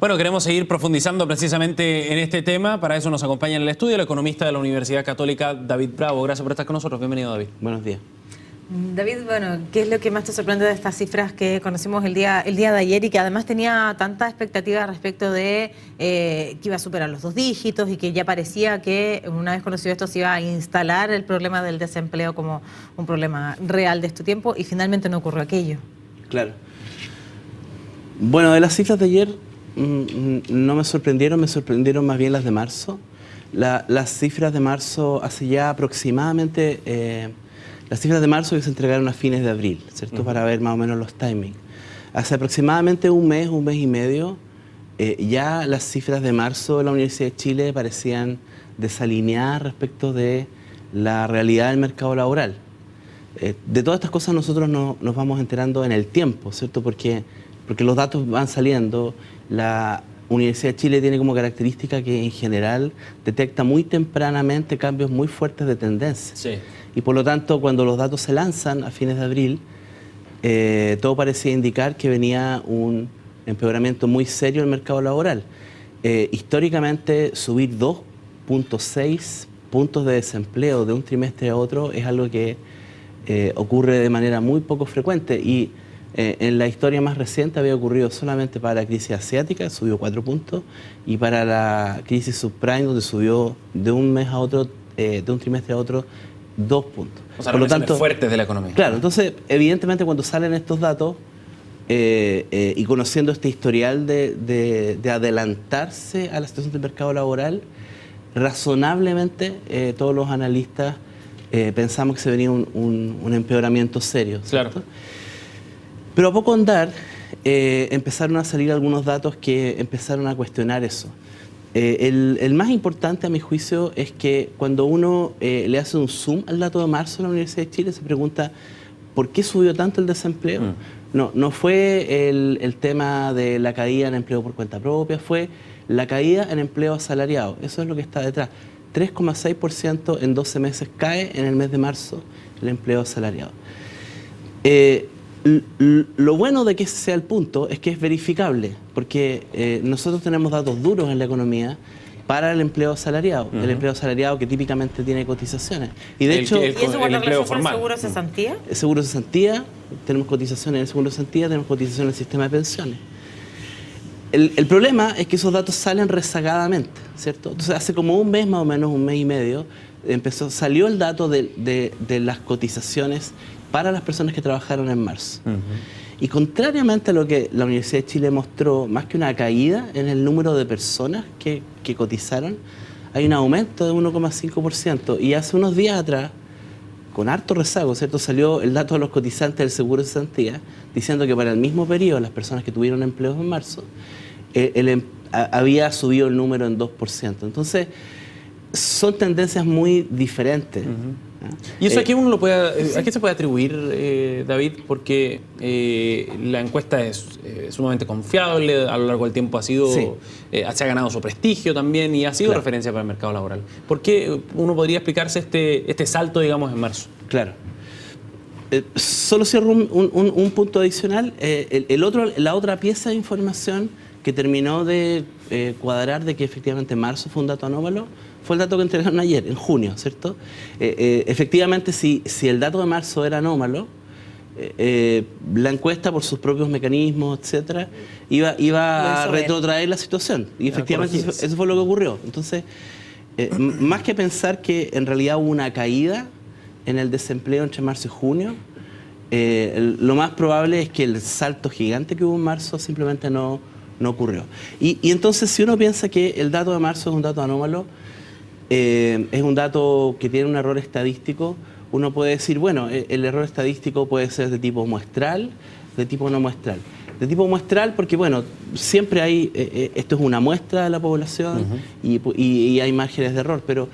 Bueno, queremos seguir profundizando precisamente en este tema. Para eso nos acompaña en el estudio el economista de la Universidad Católica, David Bravo. Gracias por estar con nosotros. Bienvenido, David. Buenos días. David, bueno, ¿qué es lo que más te sorprende de estas cifras que conocimos el día de ayer y que además tenía tanta expectativa respecto de que iba a superar los 2 dígitos y que ya parecía que una vez conocido esto se iba a instalar el problema del desempleo como un problema real de este tiempo y finalmente no ocurrió aquello? Claro. Bueno, de las cifras de ayer no me sorprendieron más bien las de marzo. Las cifras de marzo hace ya aproximadamente... las cifras de marzo que se entregaron a fines de abril, ¿cierto? Para ver más o menos los timings. Hace aproximadamente un mes y medio, ya las cifras de marzo de la Universidad de Chile parecían desalineadas respecto de la realidad del mercado laboral. De todas estas cosas nosotros nos vamos enterando en el tiempo, ¿cierto? Porque los datos van saliendo. La Universidad de Chile tiene como característica que en general detecta muy tempranamente cambios muy fuertes de tendencia. Sí. Y por lo tanto, cuando los datos se lanzan a fines de abril, todo parecía indicar que venía un empeoramiento muy serio del mercado laboral. Históricamente, subir 2.6 puntos de desempleo de un trimestre a otro es algo que ocurre de manera muy poco frecuente. Y en la historia más reciente había ocurrido solamente para la crisis asiática, subió 4 puntos, y para la crisis subprime, donde subió de un mes a otro, de un trimestre a otro, 2 puntos. O sea, por lo tanto, fuertes de la economía. Claro, entonces, evidentemente cuando salen estos datos y conociendo este historial de adelantarse a la situación del mercado laboral, razonablemente todos los analistas pensamos que se venía un empeoramiento serio, ¿cierto? Claro. Pero a poco andar empezaron a salir algunos datos que empezaron a cuestionar eso. El más importante, a mi juicio, es que cuando uno le hace un zoom al dato de marzo de la Universidad de Chile, se pregunta ¿por qué subió tanto el desempleo? No fue el tema de la caída en empleo por cuenta propia, fue la caída en empleo asalariado. Eso es lo que está detrás. 3,6% en 12 meses cae en el mes de marzo el empleo asalariado. Lo bueno de que ese sea el punto es que es verificable, porque nosotros tenemos datos duros en la economía para el empleo asalariado, el empleo asalariado que típicamente tiene cotizaciones. Y de hecho, ¿Y eso guarda empleo relación con el formal. seguro de cesantía? el seguro de cesantía, tenemos cotizaciones en el seguro de cesantía, tenemos cotizaciones en el sistema de pensiones. El problema es que esos datos salen rezagadamente, ¿cierto? Entonces, hace como un mes más o menos, un mes y medio, salió el dato de las cotizaciones para las personas que trabajaron en marzo. Y contrariamente a lo que la Universidad de Chile mostró, más que una caída en el número de personas que cotizaron, hay un aumento de 1,5%. Y hace unos días atrás, con harto rezago, ¿cierto?, salió el dato de los cotizantes del seguro de cesantía, diciendo que para el mismo periodo, las personas que tuvieron empleos en marzo, había subido el número en 2%. Entonces, son tendencias muy diferentes. ¿Y eso aquí uno lo puede, a qué se puede atribuir, David? Porque la encuesta es sumamente confiable, a lo largo del tiempo se ha ganado su prestigio también y ha sido referencia para el mercado laboral. ¿Por qué uno podría explicarse este salto, digamos, en marzo? Claro. Solo cierro un punto adicional. La otra pieza de información que terminó de cuadrar de que efectivamente marzo fue un dato anómalo fue el dato que entregaron ayer, en junio, ¿cierto? Efectivamente, si el dato de marzo era anómalo, la encuesta, por sus propios mecanismos, etcétera, iba a retrotraer la situación. Y efectivamente eso fue lo que ocurrió. Entonces, más que pensar que en realidad hubo una caída en el desempleo entre marzo y junio, lo más probable es que el salto gigante que hubo en marzo simplemente no ocurrió. Y entonces, si uno piensa que el dato de marzo es un dato anómalo, es un dato que tiene un error estadístico, uno puede decir, bueno, el error estadístico puede ser de tipo muestral, de tipo no muestral. De tipo muestral porque, bueno, siempre hay, esto es una muestra de la población y hay márgenes de error, pero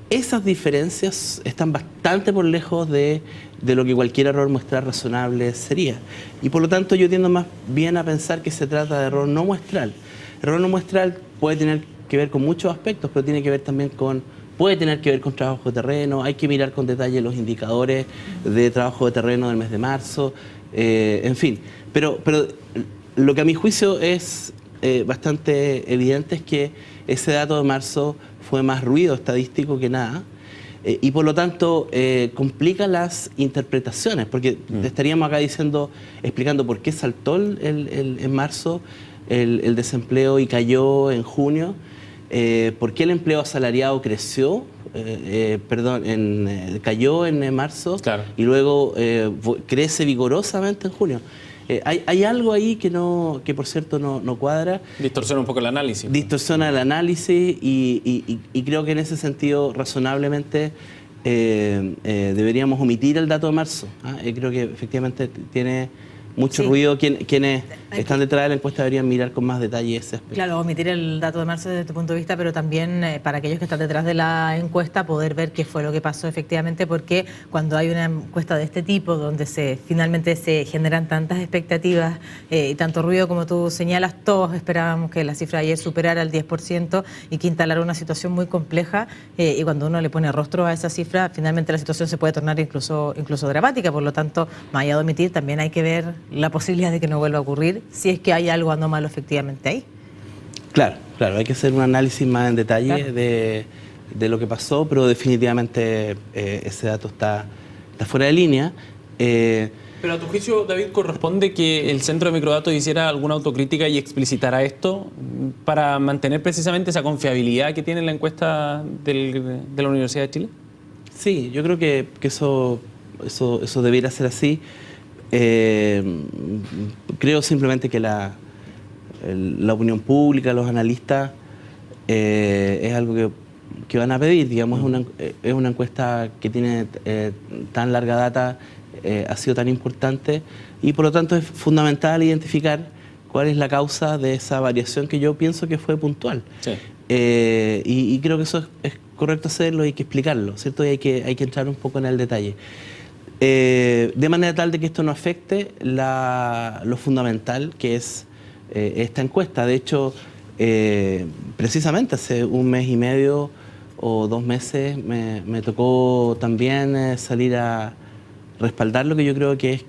esas diferencias están bastante por lejos de lo que cualquier error muestral razonable sería. Y por lo tanto yo tiendo más bien a pensar que se trata de error no muestral. Error no muestral puede tener que ver con muchos aspectos, pero tiene que ver también puede tener que ver con trabajo de terreno, hay que mirar con detalle los indicadores de trabajo de terreno del mes de marzo, en fin. Pero lo que a mi juicio es bastante evidente es que ese dato de marzo fue más ruido estadístico que nada. Y por lo tanto complica las interpretaciones, porque estaríamos acá explicando por qué saltó en marzo el desempleo y cayó en junio, por qué el empleo asalariado creció, cayó en marzo, claro, y luego crece vigorosamente en junio. Hay algo ahí que por cierto no cuadra. Distorsiona un poco el análisis. Distorsiona el análisis y creo que en ese sentido razonablemente deberíamos omitir el dato de marzo. Creo que efectivamente tiene mucho ruido. Quienes están detrás de la encuesta deberían mirar con más detalle ese aspecto. Claro, omitir el dato de marzo desde tu punto de vista, pero también para aquellos que están detrás de la encuesta poder ver qué fue lo que pasó efectivamente, porque cuando hay una encuesta de este tipo, donde finalmente se generan tantas expectativas y tanto ruido como tú señalas, todos esperábamos que la cifra de ayer superara el 10% y que instalara una situación muy compleja, y cuando uno le pone rostro a esa cifra, finalmente la situación se puede tornar incluso dramática. Por lo tanto, más allá de omitir, también hay que ver la posibilidad de que no vuelva a ocurrir, si es que hay algo anómalo efectivamente ahí. Claro, hay que hacer un análisis más en detalle, claro, de lo que pasó, pero definitivamente ese dato está fuera de línea. Pero a tu juicio, David, ¿corresponde que el Centro de Microdatos hiciera alguna autocrítica y explicitara esto para mantener precisamente esa confiabilidad que tiene la encuesta de la Universidad de Chile? Sí, yo creo que eso debiera ser así. Creo simplemente que la opinión pública, los analistas, es algo que van a pedir. Digamos, es una encuesta que tiene tan larga data, ha sido tan importante, y por lo tanto es fundamental identificar cuál es la causa de esa variación que yo pienso que fue puntual. Sí. Y creo que eso es correcto hacerlo, hay que explicarlo, ¿cierto? Y hay que entrar un poco en el detalle. De manera tal de que esto no afecte lo fundamental que es esta encuesta. De hecho, precisamente hace un mes y medio o 2 meses me tocó también salir a respaldar lo que yo creo que es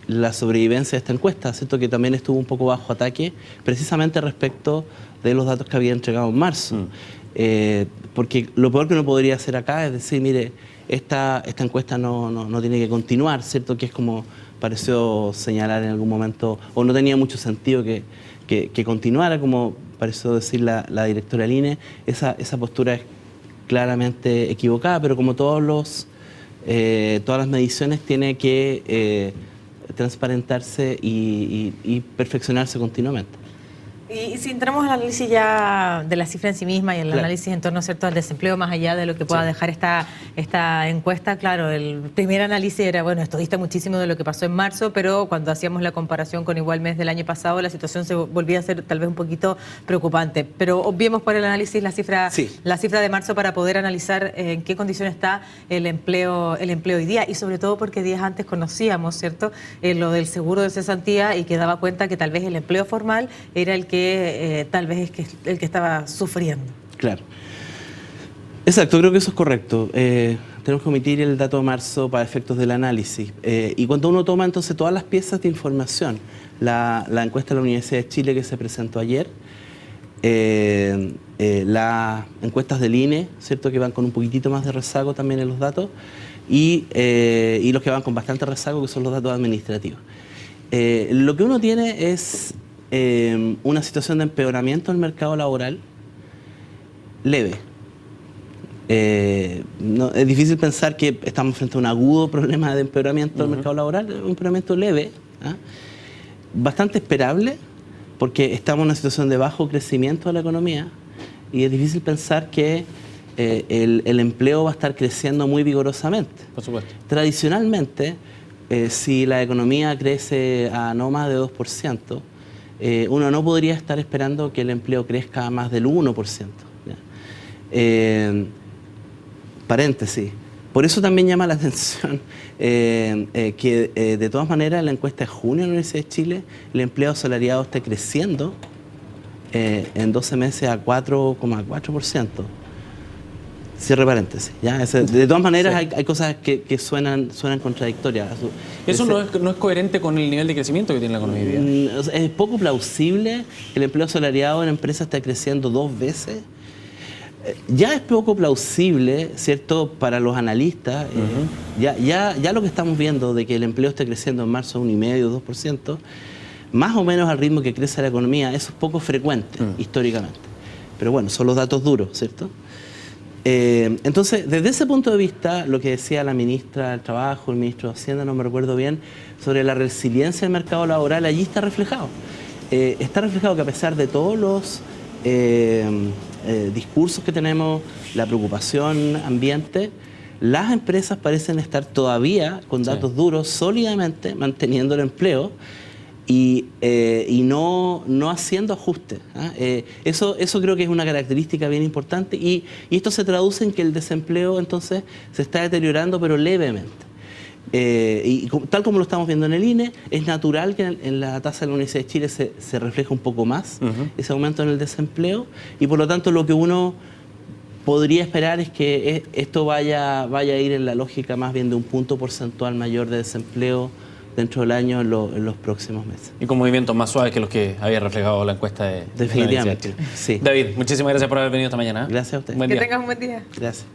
la sobrevivencia de esta encuesta, ¿cierto? Que también estuvo un poco bajo ataque precisamente respecto de los datos que había entregado en marzo. Porque lo peor que uno podría hacer acá es decir, mire, esta encuesta no tiene que continuar, ¿cierto? Que es como pareció señalar en algún momento, o no tenía mucho sentido que continuara, como pareció decir la directora del INE. Esa postura es claramente equivocada, pero como todas las mediciones tiene que transparentarse y perfeccionarse continuamente. Y si entramos al análisis ya de la cifra en sí misma y el análisis en torno, ¿cierto?, al desempleo, más allá de lo que pueda dejar esta encuesta, claro, el primer análisis era, bueno, esto dista muchísimo de lo que pasó en marzo, pero cuando hacíamos la comparación con igual mes del año pasado, la situación se volvía a ser tal vez un poquito preocupante. Pero obviemos por el análisis la cifra de marzo para poder analizar en qué condición está el empleo hoy día, y sobre todo porque días antes conocíamos, ¿cierto?, lo del seguro de cesantía, y que daba cuenta que tal vez el empleo formal era el que tal vez es el que estaba sufriendo. Claro. Exacto, creo que eso es correcto. Tenemos que omitir el dato de marzo para efectos del análisis. Y cuando uno toma entonces todas las piezas de información, la encuesta de la Universidad de Chile que se presentó ayer, las encuestas del INE, ¿cierto?, que van con un poquitito más de rezago también en los datos, y los que van con bastante rezago, que son los datos administrativos. Lo que uno tiene es una situación de empeoramiento del mercado laboral leve. Es difícil pensar que estamos frente a un agudo problema de empeoramiento del mercado laboral, un empeoramiento leve, bastante esperable, porque estamos en una situación de bajo crecimiento de la economía, y es difícil pensar que el empleo va a estar creciendo muy vigorosamente. Por supuesto. Tradicionalmente, si la economía crece a no más de 2%, uno no podría estar esperando que el empleo crezca a más del 1%. Paréntesis. Por eso también llama la atención que de todas maneras en la encuesta de junio de la Universidad de Chile el empleo asalariado está creciendo en 12 meses a 4,4%. Cierre paréntesis. ¿Ya? De todas maneras, hay cosas que suenan contradictorias. ¿Eso no es coherente con el nivel de crecimiento que tiene la economía hoy día? Es poco plausible que el empleo asalariado en empresas esté creciendo 2 veces. Ya es poco plausible, ¿cierto?, para los analistas. Ya lo que estamos viendo de que el empleo esté creciendo en marzo 1,5%, 2%, más o menos al ritmo que crece la economía, eso es poco frecuente históricamente. Pero bueno, son los datos duros, ¿cierto? Entonces, desde ese punto de vista, lo que decía la ministra del Trabajo, el ministro de Hacienda, no me recuerdo bien, sobre la resiliencia del mercado laboral, allí está reflejado. Está reflejado que a pesar de todos los discursos que tenemos, la preocupación ambiente, las empresas parecen estar todavía con datos duros, sólidamente manteniendo el empleo y no haciendo ajustes. Eso creo que es una característica bien importante y esto se traduce en que el desempleo entonces se está deteriorando, pero levemente. Tal como lo estamos viendo en el INE, es natural que en la tasa de la Universidad de Chile se refleje un poco más ese aumento en el desempleo y por lo tanto lo que uno podría esperar es que esto vaya a ir en la lógica más bien de un punto porcentual mayor de desempleo dentro del año en los próximos meses. Y con movimientos más suaves que los que había reflejado la encuesta de definitivamente, de sí. David, muchísimas gracias por haber venido esta mañana. Gracias a usted. Que tengas un buen día. Gracias.